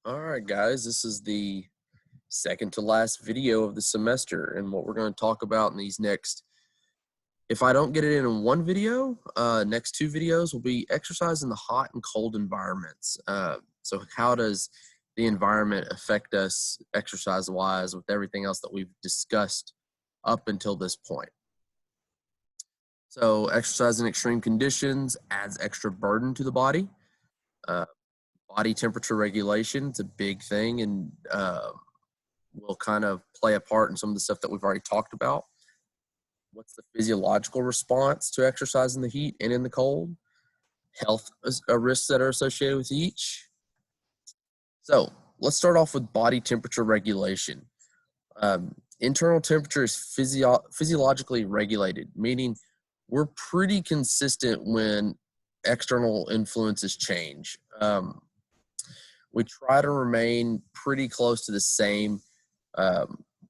All right, guys, this is the second to last video of the semester. And what we're going to talk about in these next, if I don't get it in one video, next two videos will be exercise in the hot and cold environments. So how does the environment affect us exercise wise with everything else that we've discussed up until this point? So exercise in extreme conditions adds extra burden to the body. Uh, Body temperature regulation, it's a big thing, and will kind of play a part in some of the stuff that we've already talked about. What's the physiological response to exercise in the heat and in the cold? Health risks that are associated with each. So let's start off with body temperature regulation. Internal temperature is physiologically regulated, meaning we're pretty consistent when external influences change. We try to remain pretty close to the same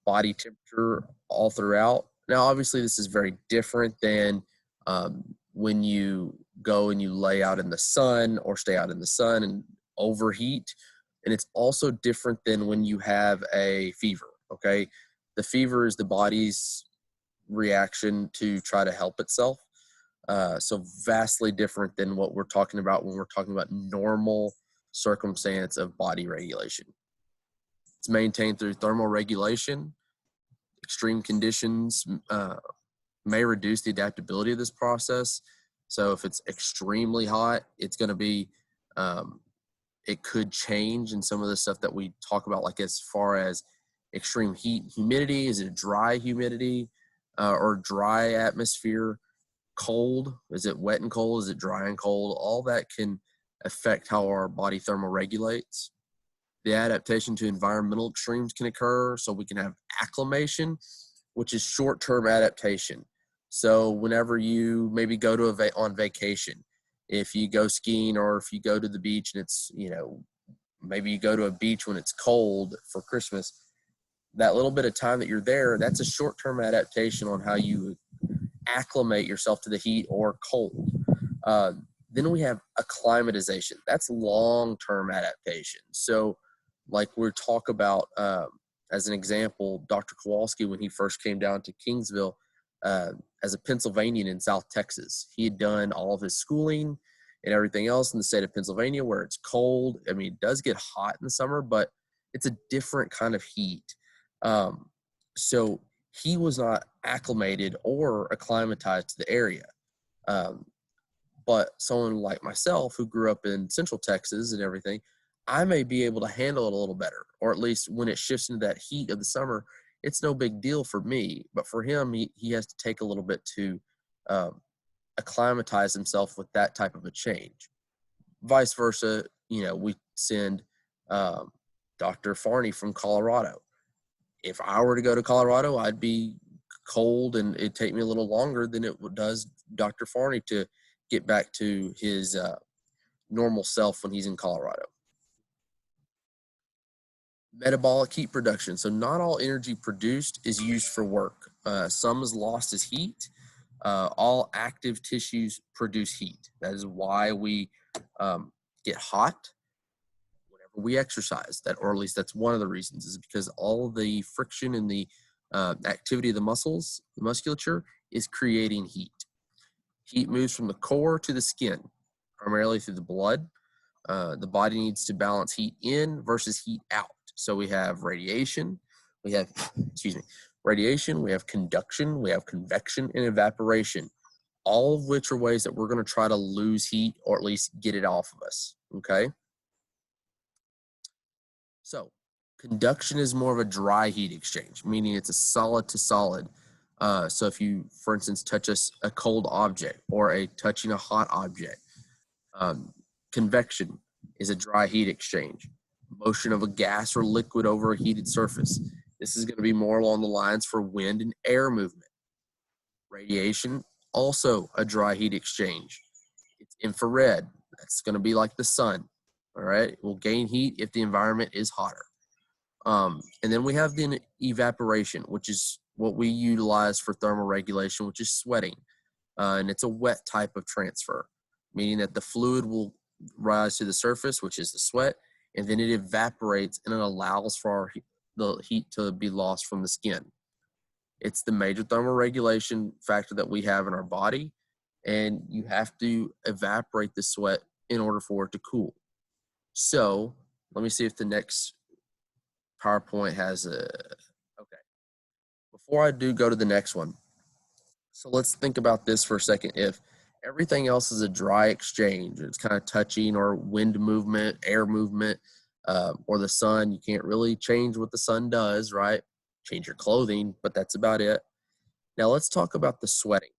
body temperature all throughout. Now, obviously, this is very different than when you go and you lay out in the sun or stay out in the sun and overheat. And it's also different than when you have a fever, okay? The fever is the body's reaction to try to help itself. So vastly different than what we're talking about when we're talking about normal circumstance of body regulation. It's maintained through thermal regulation. Extreme conditions may reduce the adaptability of this process. So if it's extremely hot, it's going to be, it could change in some of the stuff that we talk about, like as far as extreme heat, humidity. Is it dry humidity or dry atmosphere? Cold, is it wet and cold? Is it dry and cold? All that can affect how our body thermoregulates. The adaptation to environmental extremes can occur, so we can have acclimation, which is short-term adaptation. So whenever you maybe go to on vacation, if you go skiing or if you go to the beach and it's, maybe you go to a beach when it's cold for Christmas, that little bit of time that you're there, that's a short-term adaptation on how you acclimate yourself to the heat or cold. Then we have acclimatization. That's long-term adaptation. So like we talk about, as an example, Dr. Kowalski, when he first came down to Kingsville as a Pennsylvanian in South Texas, he had done all of his schooling and everything else in the state of Pennsylvania where it's cold. I mean, it does get hot in the summer, but it's a different kind of heat. So he was not acclimated or acclimatized to the area. But someone like myself who grew up in Central Texas and everything, I may be able to handle it a little better, or at least when it shifts into that heat of the summer, it's no big deal for me. But for him, he has to take a little bit to acclimatize himself with that type of a change. Vice versa, we send Dr. Farney from Colorado. If I were to go to Colorado, I'd be cold and it'd take me a little longer than it does Dr. Farney to get back to his normal self when he's in Colorado. Metabolic heat production. So not all energy produced is used for work. Some is lost as heat. All active tissues produce heat. That is why we get hot whenever we exercise. Or at least that's one of the reasons, is because all of the friction and the activity of the muscles, the musculature, is creating heat. Heat moves from the core to the skin, primarily through the blood. The body needs to balance heat in versus heat out. So we have radiation, we have conduction, we have convection, and evaporation, all of which are ways that we're going to try to lose heat or at least get it off of us, okay? So conduction is more of a dry heat exchange, meaning it's a solid to solid. So if you, for instance, touch a cold object or touching a hot object, convection is a dry heat exchange. Motion of a gas or liquid over a heated surface. This is going to be more along the lines for wind and air movement. Radiation, also a dry heat exchange. It's infrared. That's going to be like the sun. All right. It will gain heat if the environment is hotter. And then we have the evaporation, which is what we utilize for thermal regulation, which is sweating. And it's a wet type of transfer, meaning that the fluid will rise to the surface, which is the sweat, and then it evaporates and it allows for the heat to be lost from the skin. It's the major thermal regulation factor that we have in our body, and you have to evaporate the sweat in order for it to cool. So let me see if the next PowerPoint has a, okay. Before I do go to the next one, so let's think about this for a second. If everything else is a dry exchange, it's kind of touching or wind movement, air movement, or the sun, you can't really change what the sun does, right? Change your clothing, but that's about it. Now let's talk about the sweating.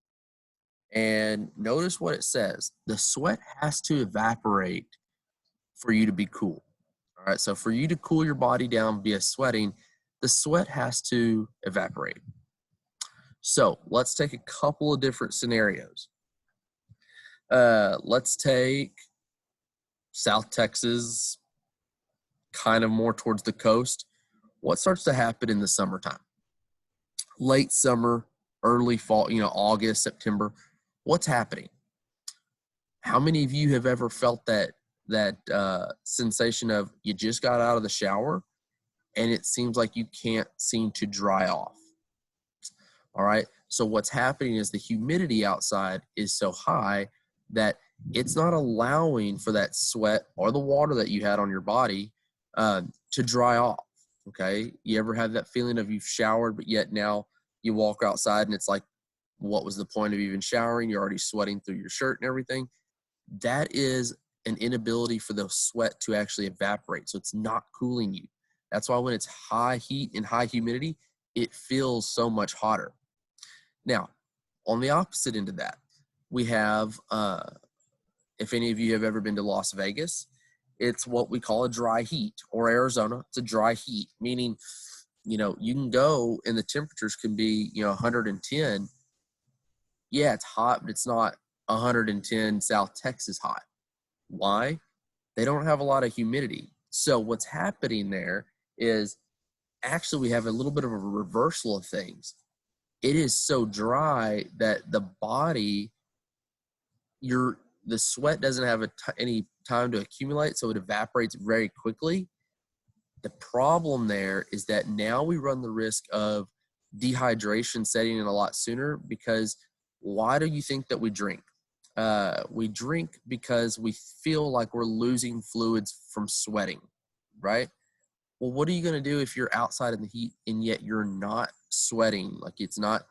And notice what it says. The sweat has to evaporate for you to be cool. All right, so for you to cool your body down via sweating, the sweat has to evaporate. So let's take a couple of different scenarios. Let's take South Texas, kind of more towards the coast. What starts to happen in the summertime? Late summer, early fall, August, September. What's happening? How many of you have ever felt that sensation of you just got out of the shower and it seems like you can't seem to dry off? All right. So what's happening is the humidity outside is so high that it's not allowing for that sweat or the water that you had on your body to dry off. Okay. You ever have that feeling of you've showered, but yet now you walk outside and it's like, what was the point of even showering? You're already sweating through your shirt and everything. That is an inability for the sweat to actually evaporate. So it's not cooling you. That's why when it's high heat and high humidity, it feels so much hotter. Now, on the opposite end of that, we have, if any of you have ever been to Las Vegas, it's what we call a dry heat, or Arizona. It's a dry heat, meaning, you can go and the temperatures can be, 110. Yeah, it's hot, but it's not 110 South Texas hot. Why? They don't have a lot of humidity. So what's happening there is actually we have a little bit of a reversal of things. It is so dry that the body, the sweat doesn't have any time to accumulate, so it evaporates very quickly. The problem there is that now we run the risk of dehydration setting in a lot sooner, because why do you think that we drink? We drink because we feel like we're losing fluids from sweating, right? Well, what are you going to do if you're outside in the heat and yet you're not sweating? Like it's not,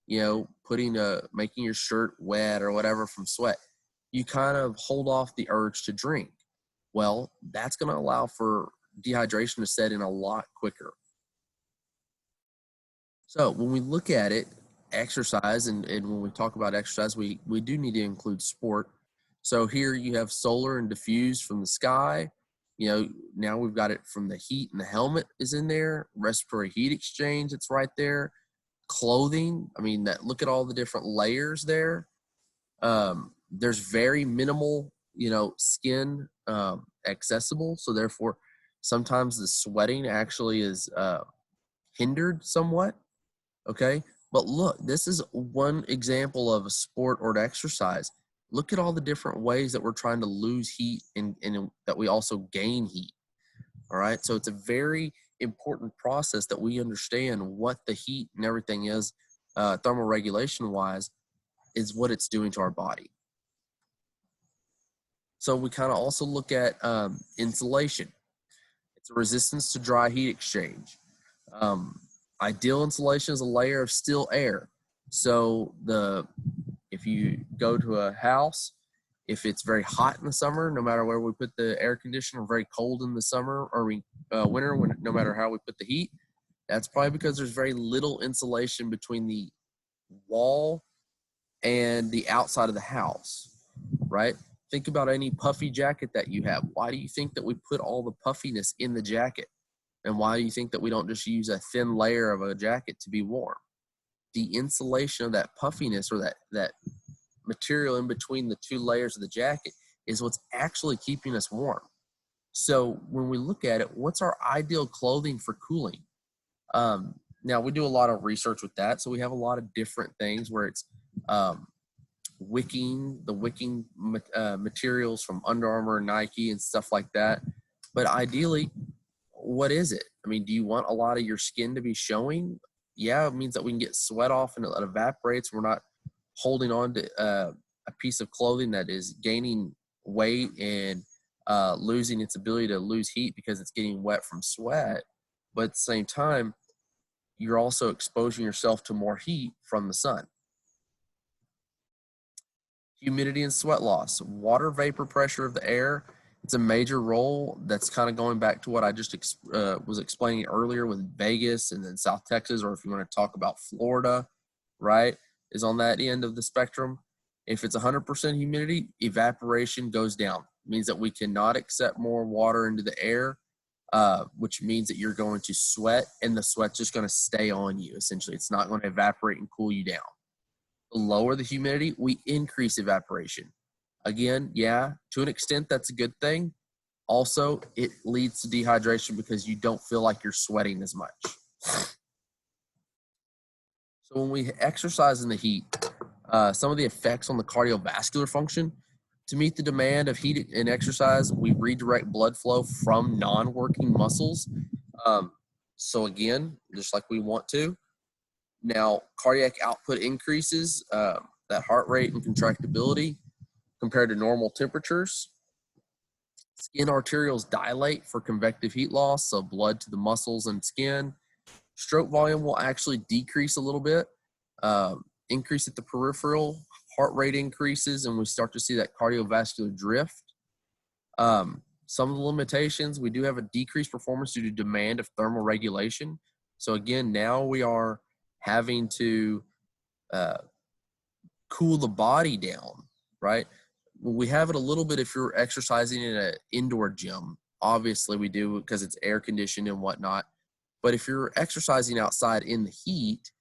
making your shirt wet or whatever from sweat. You kind of hold off the urge to drink. Well, that's going to allow for dehydration to set in a lot quicker. So when we look at it, exercise, and when we talk about exercise, we do need to include sport. So here you have solar and diffuse from the sky. Now we've got it from the heat, and the helmet is in there. Respiratory heat exchange, it's right there. Clothing, look at all the different layers there. There's very minimal, skin accessible. So therefore, sometimes the sweating actually is hindered somewhat. Okay. But look, this is one example of a sport or an exercise. Look at all the different ways that we're trying to lose heat and that we also gain heat. All right. So it's a very important process that we understand what the heat and everything is, thermal regulation wise, is what it's doing to our body. So we kind of also look at insulation. It's a resistance to dry heat exchange. Ideal insulation is a layer of still air. So if you go to a house, if it's very hot in the summer, no matter where we put the air conditioner, or very cold in the summer or winter, no matter how we put the heat, that's probably because there's very little insulation between the wall and the outside of the house, right? Think about any puffy jacket that you have. Why do you think that we put all the puffiness in the jacket? And why do you think that we don't just use a thin layer of a jacket to be warm? The insulation of that puffiness, or that material in between the two layers of the jacket, is what's actually keeping us warm. So when we look at it, what's our ideal clothing for cooling? Now, we do a lot of research with that. So we have a lot of different things where it's wicking materials from Under Armour, Nike, and stuff like that. But ideally, what is it? I mean, do you want a lot of your skin to be showing? Yeah, it means that we can get sweat off and it evaporates. We're not holding on to a piece of clothing that is gaining weight and losing its ability to lose heat because it's getting wet from sweat. But at the same time, you're also exposing yourself to more heat from the sun. Humidity and sweat loss, water vapor pressure of the air. It's a major role. That's kind of going back to what I just was explaining earlier with Vegas and then South Texas, or if you want to talk about Florida, right, is on that end of the spectrum. If it's 100% humidity, evaporation goes down. It means that we cannot accept more water into the air, which means that you're going to sweat, and the sweat's just going to stay on you, essentially. It's not going to evaporate and cool you down. The lower the humidity, we increase evaporation. Again, yeah, to an extent, that's a good thing. Also, it leads to dehydration because you don't feel like you're sweating as much. So when we exercise in the heat, some of the effects on the cardiovascular function, to meet the demand of heat and exercise, we redirect blood flow from non-working muscles. So again, just like we want to. Now, cardiac output increases, that heart rate and contractibility compared to normal temperatures. Skin arterioles dilate for convective heat loss, so blood to the muscles and skin. Stroke volume will actually decrease a little bit, increase at the peripheral, heart rate increases, and we start to see that cardiovascular drift. Some of the limitations, we do have a decreased performance due to demand of thermal regulation. So again, now we are having to cool the body down, right? We have it a little bit if you're exercising in an indoor gym. Obviously, we do because it's air conditioned and whatnot. But if you're exercising outside in the heat,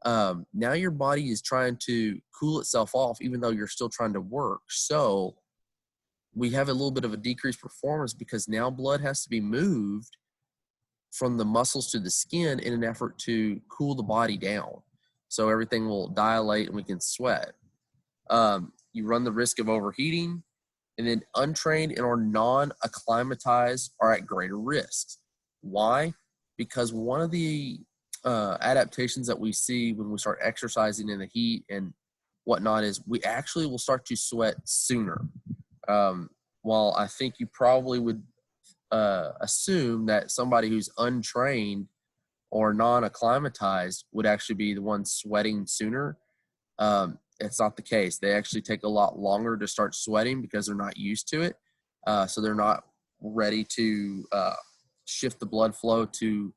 now your body is trying to cool itself off, even though you're still trying to work. So we have a little bit of a decreased performance because now blood has to be moved from the muscles to the skin in an effort to cool the body down. So everything will dilate and we can sweat. You run the risk of overheating, and then untrained and or non-acclimatized are at greater risks. Why? Because one of the adaptations that we see when we start exercising in the heat and whatnot is we actually will start to sweat sooner. While I think you probably would assume that somebody who's untrained or non-acclimatized would actually be the one sweating sooner. It's not the case. They actually take a lot longer to start sweating because they're not used to it. So they're not ready to shift the blood flow to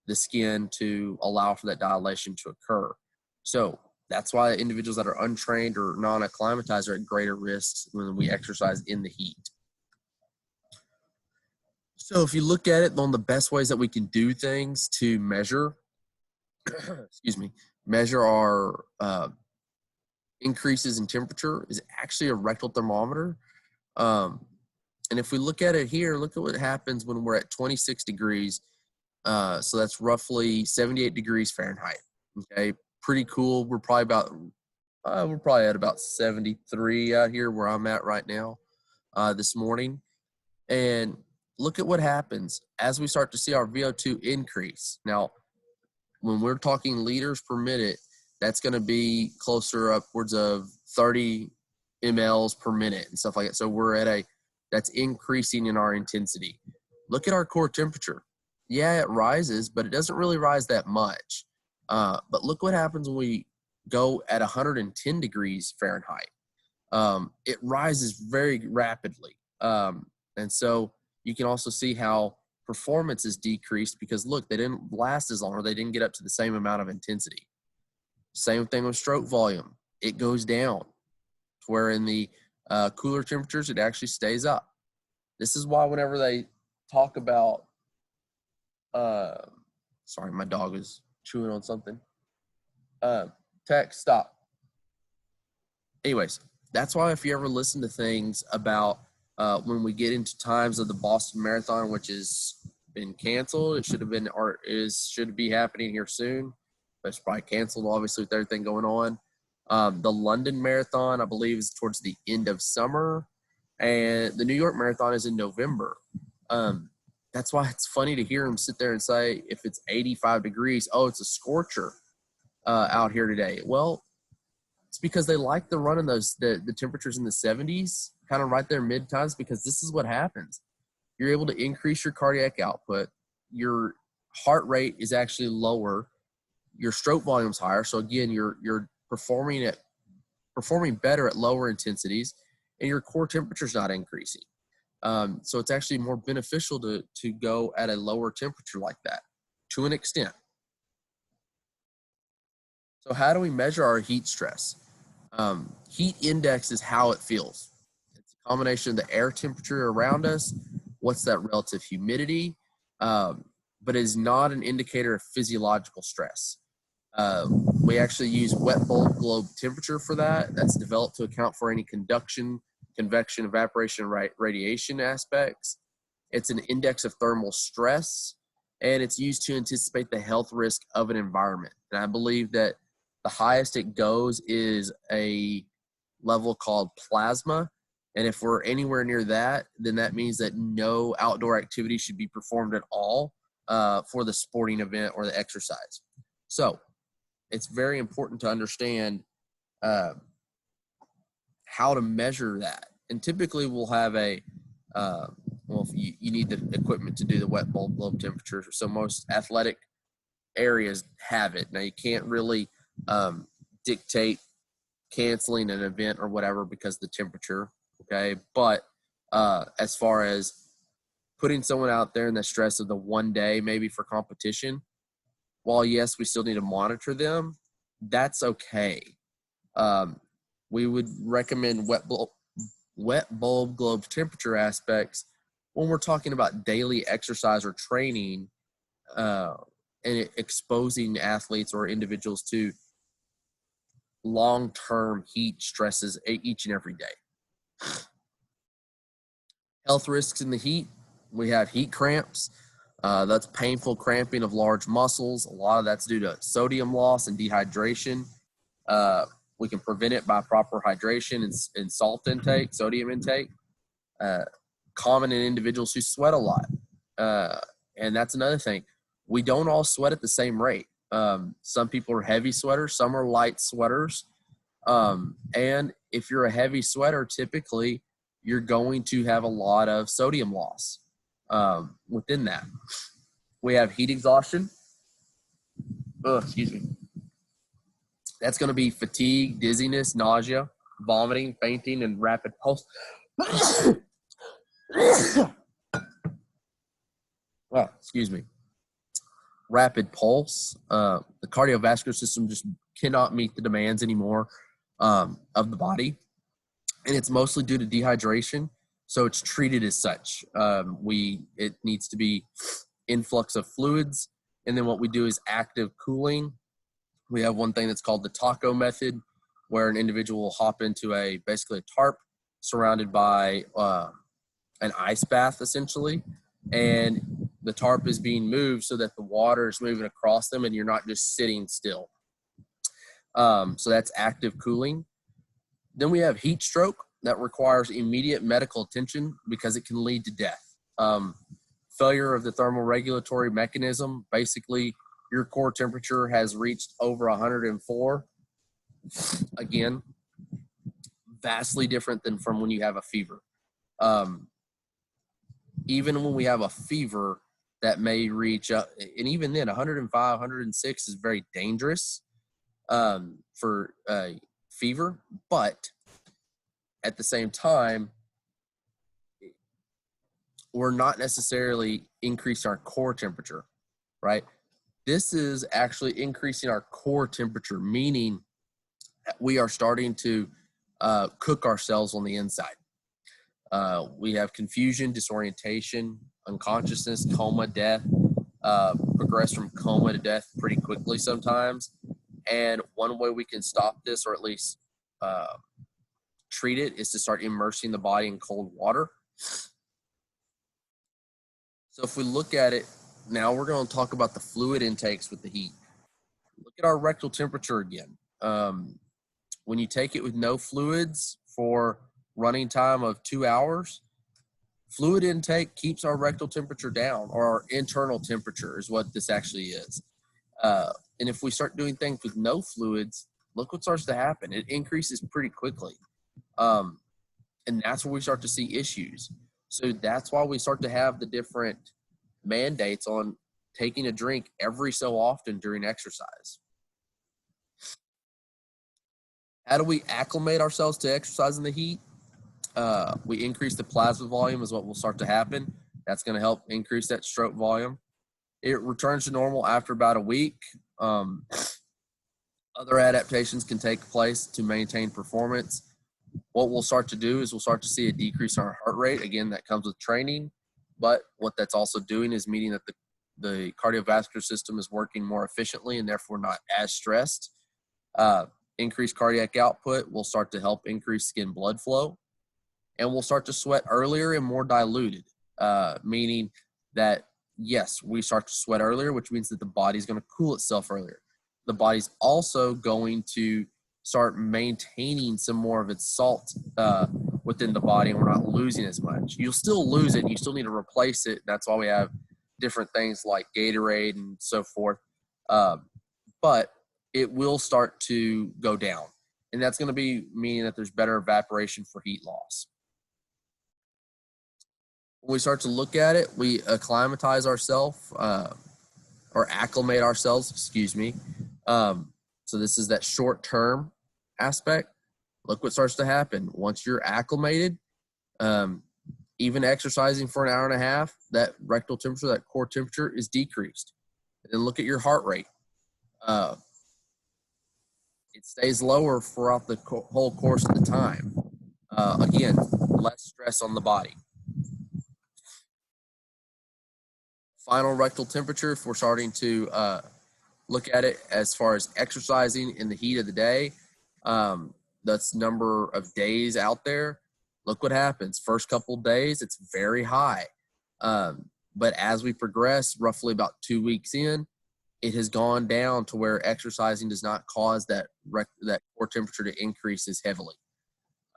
the skin to allow for that dilation to occur. So that's why individuals that are untrained or non-acclimatized are at greater risks when we exercise in the heat. So if you look at it, one of the best ways that we can do things to measure, measure our increases in temperature is actually a rectal thermometer. And if we look at it here, look at what happens when we're at 26 degrees. So that's roughly 78 degrees Fahrenheit. Okay, pretty cool. We're probably at about 73 out here where I'm at right now this morning. And look at what happens as we start to see our VO2 increase. Now, when we're talking liters per minute, that's going to be closer upwards of 30 mLs per minute and stuff like that. So that's increasing in our intensity. Look at our core temperature. Yeah, it rises, but it doesn't really rise that much. But look what happens when we go at 110 degrees Fahrenheit. It rises very rapidly. And so you can also see how performance is decreased because, look, they didn't last as long or they didn't get up to the same amount of intensity. Same thing with stroke volume. It goes down, where in the cooler temperatures, it actually stays up. This is why whenever they talk about, sorry, my dog is chewing on something. Text, stop. Anyways, that's why if you ever listen to things about when we get into times of the Boston Marathon, which has been canceled, it should have been or should be happening here soon. But it's probably canceled, obviously, with everything going on. The London Marathon, I believe, is towards the end of summer, and the New York Marathon is in November. That's why it's funny to hear them sit there and say, if it's 85 degrees, oh, it's a scorcher out here today. Well, it's because they like to run in the temperatures in the 70s, kind of right there mid times, because this is what happens. You're able to increase your cardiac output. Your heart rate is actually lower. Your stroke volume's higher. So again, you're performing better at lower intensities, and your core temperature's not increasing. So it's actually more beneficial to go at a lower temperature like that, to an extent. So how do we measure our heat stress? Heat index is how it feels. It's a combination of the air temperature around us, what's that relative humidity, but it is not an indicator of physiological stress. We actually use wet bulb globe temperature for that. That's developed to account for any conduction, convection, evaporation, radiation aspects. It's an index of thermal stress, and it's used to anticipate the health risk of an environment. And I believe that the highest it goes is a level called plasma. And if we're anywhere near that, then that means that no outdoor activity should be performed at all for the sporting event or the exercise. So it's very important to understand how to measure that. And typically we'll have if you need the equipment to do the wet bulb globe temperature. So most athletic areas have it. Now you can't really dictate canceling an event or whatever because of the temperature, okay? But as far as putting someone out there in the stress of the one day, maybe for competition, while yes, we still need to monitor them, that's okay. We would recommend wet bulb globe temperature aspects when we're talking about daily exercise or training and exposing athletes or individuals to long-term heat stresses each and every day. Health risks in the heat, we have heat cramps. That's painful cramping of large muscles. A lot of that's due to sodium loss and dehydration. We can prevent it by proper hydration and salt intake, sodium intake. Common in individuals who sweat a lot. And that's another thing. We don't all sweat at the same rate. Some people are heavy sweaters, some are light sweaters. And if you're a heavy sweater, typically you're going to have a lot of sodium loss within that. We have heat exhaustion. Excuse me. That's going to be fatigue, dizziness, nausea, vomiting, fainting, and rapid pulse. Excuse me. Rapid pulse. The cardiovascular system just cannot meet the demands anymore of the body. And it's mostly due to dehydration. So it's treated as such. It needs to be influx of fluids. And then what we do is active cooling. We have one thing that's called the taco method, where an individual will hop into basically a tarp surrounded by an ice bath, essentially. And the tarp is being moved so that the water is moving across them and you're not just sitting still. So that's active cooling. Then we have heat stroke that requires immediate medical attention because it can lead to death. Failure of the thermoregulatory mechanism, basically your core temperature has reached over 104. Again, vastly different than from when you have a fever. Even when we have a fever that may reach up, and even then 105, 106 is very dangerous for fever, but at the same time, we're not necessarily increasing our core temperature, right? This is actually increasing our core temperature, meaning we are starting to cook ourselves on the inside. We have confusion, disorientation, unconsciousness, coma, death, progress from coma to death pretty quickly sometimes. And one way we can stop this, or at least treat it, is to start immersing the body in cold water. So if we look at it, now we're going to talk about the fluid intakes with the heat. Look at our rectal temperature again. When you take it with no fluids for running time of 2 hours, Fluid intake keeps our rectal temperature down, or our internal temperature is what this actually is. And if we start doing things with no fluids, look what starts to happen. It increases pretty quickly. And that's where we start to see issues. So that's why we start to have the different mandates on taking a drink every so often during exercise. How do we acclimate ourselves to exercise in the heat? We increase the plasma volume is what will start to happen. That's going to help increase that stroke volume. It returns to normal after about a week. Other adaptations can take place to maintain performance. What we'll start to do is we'll start to see a decrease in our heart rate. Again, that comes with training, but what that's also doing is meaning that the cardiovascular system is working more efficiently and therefore not as stressed. Increased cardiac output will start to help increase skin blood flow, and we'll start to sweat earlier and more diluted, meaning that, yes, we start to sweat earlier, which means that the body's going to cool itself earlier. The body's also going to start maintaining some more of its salt within the body, and we're not losing as much. You'll still lose it, and you still need to replace it. That's why we have different things like Gatorade and so forth. But it will start to go down, and that's going to be meaning that there's better evaporation for heat loss. When we start to look at it, we acclimatize ourselves or acclimate ourselves, excuse me. So this is that short-term aspect. Look what starts to happen. Once you're acclimated, even exercising for an hour and a half, that rectal temperature, that core temperature is decreased. And then look at your heart rate. It stays lower throughout the whole course of the time. Again, less stress on the body. Final rectal temperature, if we're starting to look at it as far as exercising in the heat of the day, that's number of days out there. Look what happens. First couple days, it's very high. But as we progress, roughly about 2 weeks in, it has gone down to where exercising does not cause that core temperature to increase as heavily.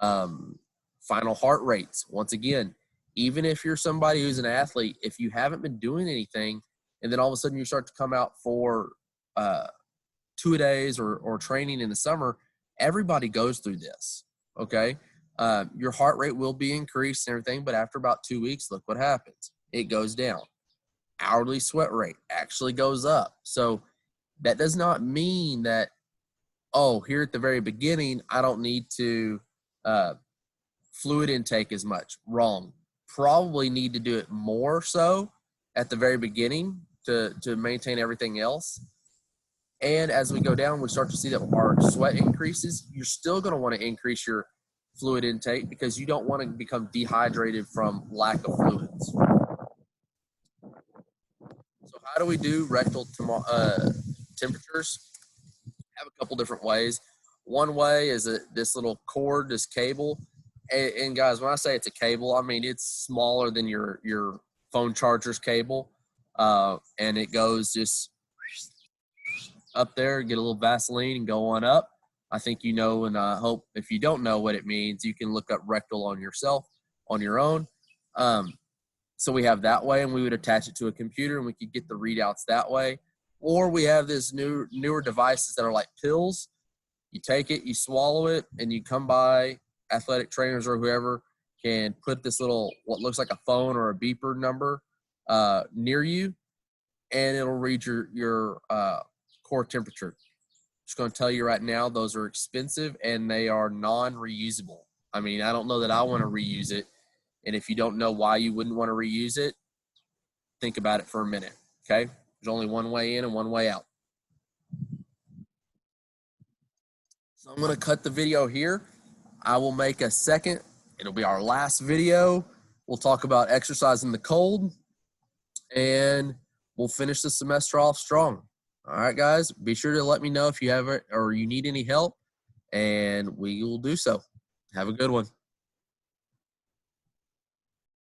Final heart rates, once again, even if you're somebody who's an athlete, if you haven't been doing anything, and then all of a sudden you start to come out for 2-a-days or training in the summer, everybody goes through this, okay? Your heart rate will be increased and everything, but after about 2 weeks, look what happens. It goes down. Hourly sweat rate actually goes up. So that does not mean that, oh, here at the very beginning, I don't need to fluid intake as much. Wrong. Probably need to do it more so at the very beginning to maintain everything else. And as we go down, we start to see that our sweat increases. You're still going to want to increase your fluid intake because you don't want to become dehydrated from lack of fluids. So how do we do rectal temperatures? I have a couple different ways. One way is this little cord, this cable. And guys, when I say it's a cable, I mean it's smaller than your phone charger's cable. And it goes just up there, get a little Vaseline and go on up. I think you know, and I hope if you don't know what it means, you can look up rectal on yourself, on your own. So we have that way, and we would attach it to a computer, and we could get the readouts that way. Or we have this newer devices that are like pills. You take it, you swallow it, and you come by athletic trainers or whoever can put this little, what looks like a phone or a beeper number near you, and it'll read your core temperature. Just going to tell you right now, those are expensive and they are non-reusable. I mean, I don't know that I want to reuse it. And if you don't know why you wouldn't want to reuse it, think about it for a minute, okay? There's only one way in and one way out. So I'm going to cut the video here. I will make a second. It'll be our last video. We'll talk about exercise in the cold, and we'll finish the semester off strong. All right, guys, be sure to let me know if you have it or you need any help, and we will do so. Have a good one.